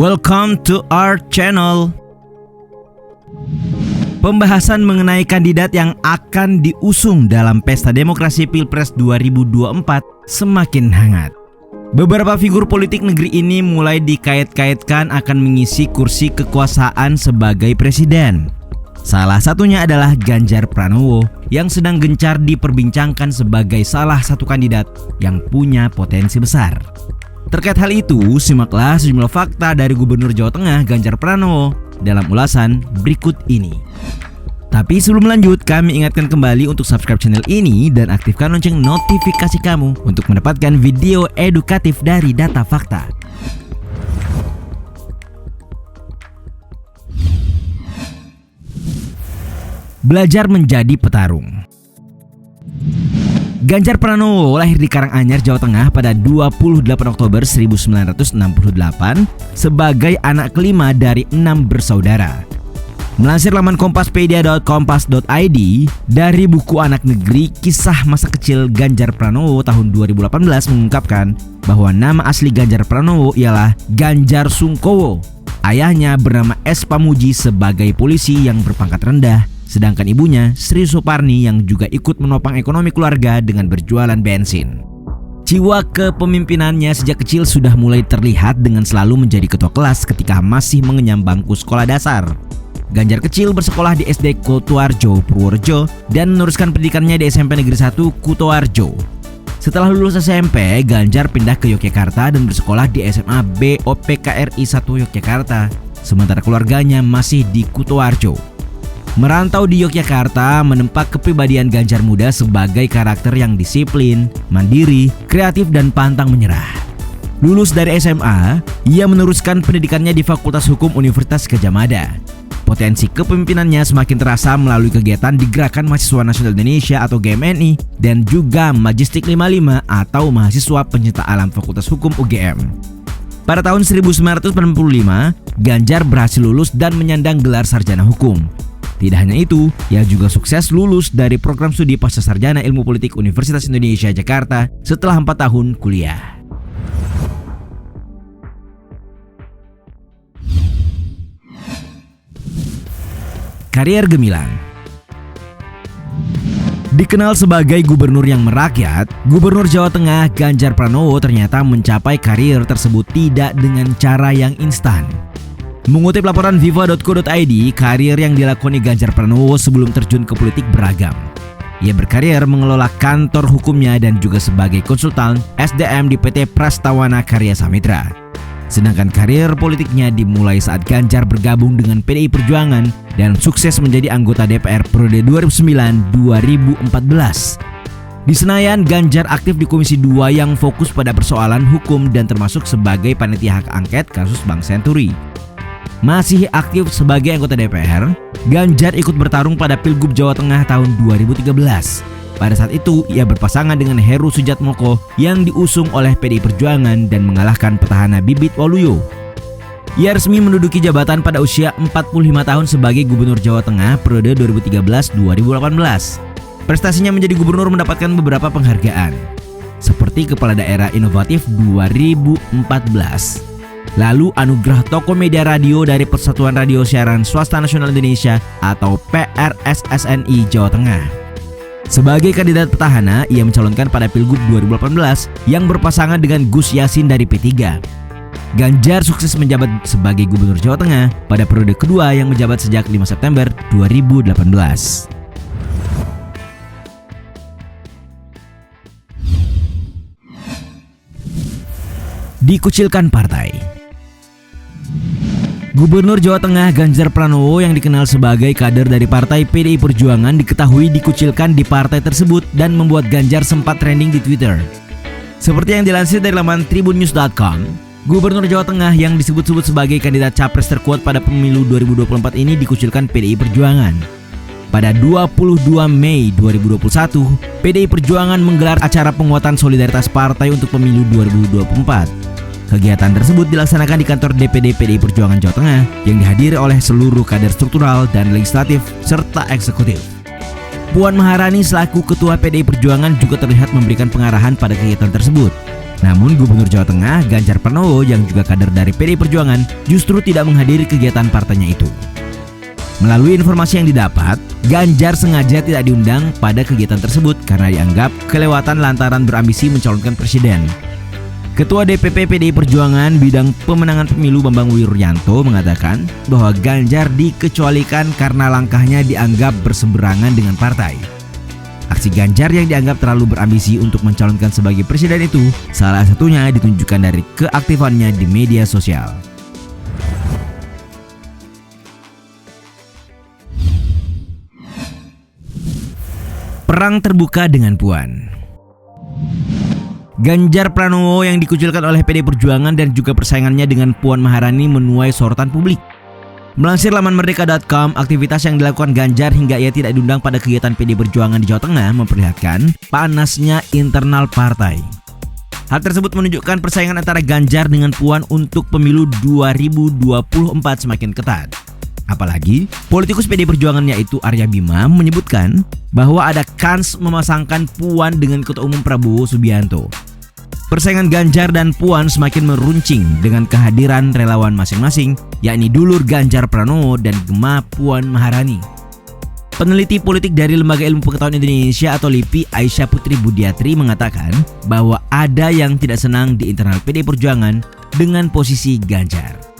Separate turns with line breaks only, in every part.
Welcome to our channel. Pembahasan mengenai kandidat yang akan diusung dalam pesta demokrasi Pilpres 2024 semakin hangat. Beberapa figur politik negeri ini mulai dikait-kaitkan akan mengisi kursi kekuasaan sebagai presiden. Salah satunya adalah Ganjar Pranowo yang sedang gencar diperbincangkan sebagai salah satu kandidat yang punya potensi besar. Terkait hal itu, simaklah sejumlah fakta dari Gubernur Jawa Tengah Ganjar Pranowo dalam ulasan berikut ini. Tapi sebelum lanjut, kami ingatkan kembali untuk subscribe channel ini dan aktifkan lonceng notifikasi kamu untuk mendapatkan video edukatif dari Data Fakta. Belajar menjadi petarung. Ganjar Pranowo lahir di Karanganyar, Jawa Tengah pada 28 Oktober 1968 sebagai anak kelima dari 6 bersaudara. Melansir laman kompaspedia.kompas.id dari buku Anak Negeri, kisah masa kecil Ganjar Pranowo tahun 2018 mengungkapkan bahwa nama asli Ganjar Pranowo ialah Ganjar Sungkowo. Ayahnya bernama S. Pamuji sebagai polisi yang berpangkat rendah, sedangkan ibunya Sri Suparni yang juga ikut menopang ekonomi keluarga dengan berjualan bensin. Jiwa kepemimpinannya sejak kecil sudah mulai terlihat dengan selalu menjadi ketua kelas ketika masih mengenyam bangku sekolah dasar. Ganjar kecil bersekolah di SD Kutoarjo, Purworejo dan meneruskan pendidikannya di SMP Negeri 1 Kutoarjo. Setelah lulus SMP, Ganjar pindah ke Yogyakarta dan bersekolah di SMA BOPKRI 1 Yogyakarta, sementara keluarganya masih di Kutoarjo. Merantau di Yogyakarta menempa kepribadian Ganjar muda sebagai karakter yang disiplin, mandiri, kreatif dan pantang menyerah. Lulus dari SMA, ia meneruskan pendidikannya di Fakultas Hukum Universitas Gadjah Mada. Potensi kepemimpinannya semakin terasa melalui kegiatan di Gerakan Mahasiswa Nasional Indonesia atau GMNI dan juga Majestic 55 atau Mahasiswa Pencinta Alam Fakultas Hukum UGM. Pada tahun 1995, Ganjar berhasil lulus dan menyandang gelar sarjana hukum. Tidak hanya itu, ia juga sukses lulus dari program studi Pascasarjana Ilmu Politik Universitas Indonesia Jakarta setelah 4 tahun kuliah. Karier gemilang. Dikenal sebagai gubernur yang merakyat, Gubernur Jawa Tengah Ganjar Pranowo ternyata mencapai karier tersebut tidak dengan cara yang instan. Mengutip laporan viva.co.id, karier yang dilakoni Ganjar Pranowo sebelum terjun ke politik beragam. Ia berkarier mengelola kantor hukumnya dan juga sebagai konsultan SDM di PT Prastawana Karya Samitra. Sedangkan karier politiknya dimulai saat Ganjar bergabung dengan PDI Perjuangan dan sukses menjadi anggota DPR periode 2009-2014. Di Senayan, Ganjar aktif di Komisi 2 yang fokus pada persoalan hukum dan termasuk sebagai panitia hak angket kasus Bank Senturi. Masih aktif sebagai anggota DPR, Ganjar ikut bertarung pada Pilgub Jawa Tengah tahun 2013. Pada saat itu, ia berpasangan dengan Heru Sujatmoko yang diusung oleh PDI Perjuangan dan mengalahkan petahana Bibit Waluyo. Ia resmi menduduki jabatan pada usia 45 tahun sebagai Gubernur Jawa Tengah periode 2013-2018. Prestasinya menjadi gubernur mendapatkan beberapa penghargaan, seperti Kepala Daerah Inovatif 2014. Lalu Anugerah Toko Media Radio dari Persatuan Radio Siaran Swasta Nasional Indonesia atau PRSSNI Jawa Tengah. Sebagai kandidat petahana, ia mencalonkan pada Pilgub 2018 yang berpasangan dengan Gus Yassin dari P3. Ganjar sukses menjabat sebagai Gubernur Jawa Tengah pada periode kedua yang menjabat sejak 5 September 2018. Dikucilkan partai. Gubernur Jawa Tengah Ganjar Pranowo yang dikenal sebagai kader dari partai PDI Perjuangan diketahui dikucilkan di partai tersebut dan membuat Ganjar sempat trending di Twitter. Seperti yang dilansir dari laman tribunnews.com, Gubernur Jawa Tengah yang disebut-sebut sebagai kandidat capres terkuat pada pemilu 2024 ini dikucilkan PDI Perjuangan. Pada 22 Mei 2021, PDI Perjuangan menggelar acara penguatan solidaritas partai untuk pemilu 2024. Kegiatan tersebut dilaksanakan di kantor DPD PDI Perjuangan Jawa Tengah yang dihadiri oleh seluruh kader struktural dan legislatif serta eksekutif. Puan Maharani selaku Ketua PDI Perjuangan juga terlihat memberikan pengarahan pada kegiatan tersebut. Namun Gubernur Jawa Tengah Ganjar Pranowo yang juga kader dari PDI Perjuangan justru tidak menghadiri kegiatan partainya itu. Melalui informasi yang didapat, Ganjar sengaja tidak diundang pada kegiatan tersebut karena dianggap kelewatan lantaran berambisi mencalonkan presiden. Ketua DPP PDI Perjuangan bidang pemenangan pemilu Bambang Wiroyanto mengatakan bahwa Ganjar dikecualikan karena langkahnya dianggap berseberangan dengan partai. Aksi Ganjar yang dianggap terlalu berambisi untuk mencalonkan sebagai presiden itu salah satunya ditunjukkan dari keaktifannya di media sosial. Perang terbuka dengan Puan. Ganjar Pranowo yang dikucilkan oleh PDI Perjuangan dan juga persaingannya dengan Puan Maharani menuai sorotan publik. Melansir laman merdeka.com, aktivitas yang dilakukan Ganjar hingga ia tidak diundang pada kegiatan PDI Perjuangan di Jawa Tengah memperlihatkan panasnya internal partai. Hal tersebut menunjukkan persaingan antara Ganjar dengan Puan untuk pemilu 2024 semakin ketat. Apalagi, politikus PDI Perjuangan yaitu Arya Bima menyebutkan bahwa ada kans memasangkan Puan dengan Ketua Umum Prabowo Subianto. Persaingan Ganjar dan Puan semakin meruncing dengan kehadiran relawan masing-masing, yakni dulur Ganjar Pranowo dan Gema Puan Maharani. Peneliti politik dari Lembaga Ilmu Pengetahuan Indonesia atau LIPI, Aisyah Putri Budiatri mengatakan bahwa ada yang tidak senang di internal PDI Perjuangan dengan posisi Ganjar.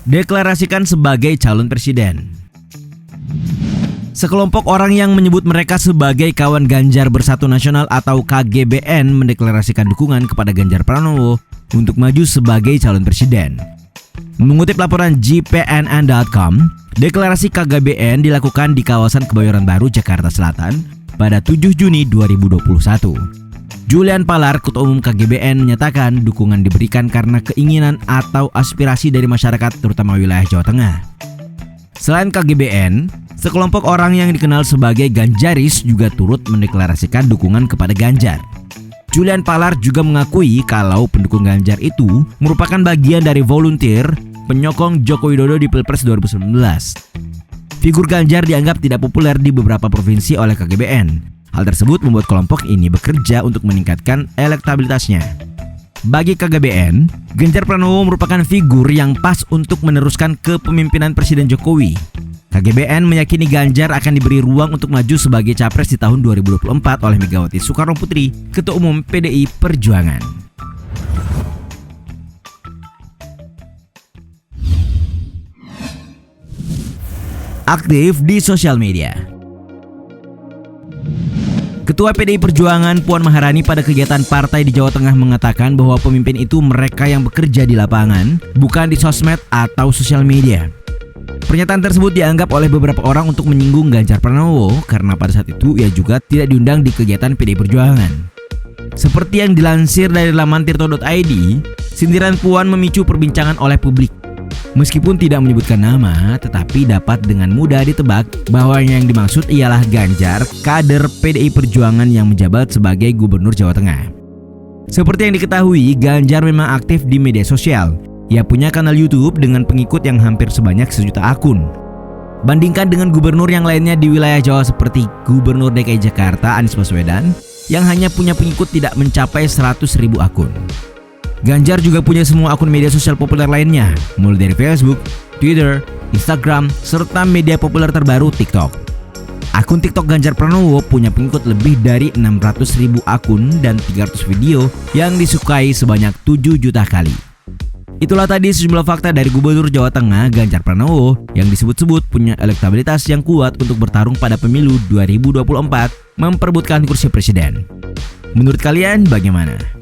Deklarasikan sebagai calon presiden. Sekelompok orang yang menyebut mereka sebagai kawan Ganjar Bersatu Nasional atau KGBN mendeklarasikan dukungan kepada Ganjar Pranowo untuk maju sebagai calon presiden. Mengutip laporan JPNN.com, deklarasi KGBN dilakukan di kawasan Kebayoran Baru, Jakarta Selatan pada 7 Juni 2021. Julian Palar, Ketua Umum KGBN, menyatakan dukungan diberikan karena keinginan atau aspirasi dari masyarakat terutama wilayah Jawa Tengah. Selain KGBN, sekelompok orang yang dikenal sebagai Ganjaris juga turut mendeklarasikan dukungan kepada Ganjar. Julian Palar juga mengakui kalau pendukung Ganjar itu merupakan bagian dari volunteer penyokong Joko Widodo di Pilpres 2019. Figur Ganjar dianggap tidak populer di beberapa provinsi oleh KGBN. Hal tersebut membuat kelompok ini bekerja untuk meningkatkan elektabilitasnya. Bagi KGBN, Ganjar Pranowo merupakan figur yang pas untuk meneruskan kepemimpinan Presiden Jokowi. KGBN meyakini Ganjar akan diberi ruang untuk maju sebagai capres di tahun 2024 oleh Megawati Soekarno Putri, Ketua Umum PDI Perjuangan. Aktif di sosial media. Ketua PDI Perjuangan Puan Maharani pada kegiatan partai di Jawa Tengah mengatakan bahwa pemimpin itu mereka yang bekerja di lapangan, bukan di sosmed atau sosial media. Pernyataan tersebut dianggap oleh beberapa orang untuk menyinggung Ganjar Pranowo karena pada saat itu ia juga tidak diundang di kegiatan PDI Perjuangan. Seperti yang dilansir dari laman tirto.id, sindiran Puan memicu perbincangan oleh publik. Meskipun tidak menyebutkan nama, tetapi dapat dengan mudah ditebak bahwa yang dimaksud ialah Ganjar, kader PDI Perjuangan yang menjabat sebagai Gubernur Jawa Tengah. Seperti yang diketahui, Ganjar memang aktif di media sosial. Ia punya kanal YouTube dengan pengikut yang hampir sebanyak 1 juta akun. Bandingkan dengan gubernur yang lainnya di wilayah Jawa seperti Gubernur DKI Jakarta Anies Baswedan yang hanya punya pengikut tidak mencapai 100.000 akun. Ganjar juga punya semua akun media sosial populer lainnya, mulai dari Facebook, Twitter, Instagram, serta media populer terbaru TikTok. Akun TikTok Ganjar Pranowo punya pengikut lebih dari 600.000 akun dan 300 video yang disukai sebanyak 7 juta kali. Itulah tadi sejumlah fakta dari Gubernur Jawa Tengah Ganjar Pranowo yang disebut-sebut punya elektabilitas yang kuat untuk bertarung pada pemilu 2024 memperebutkan kursi presiden. Menurut kalian bagaimana?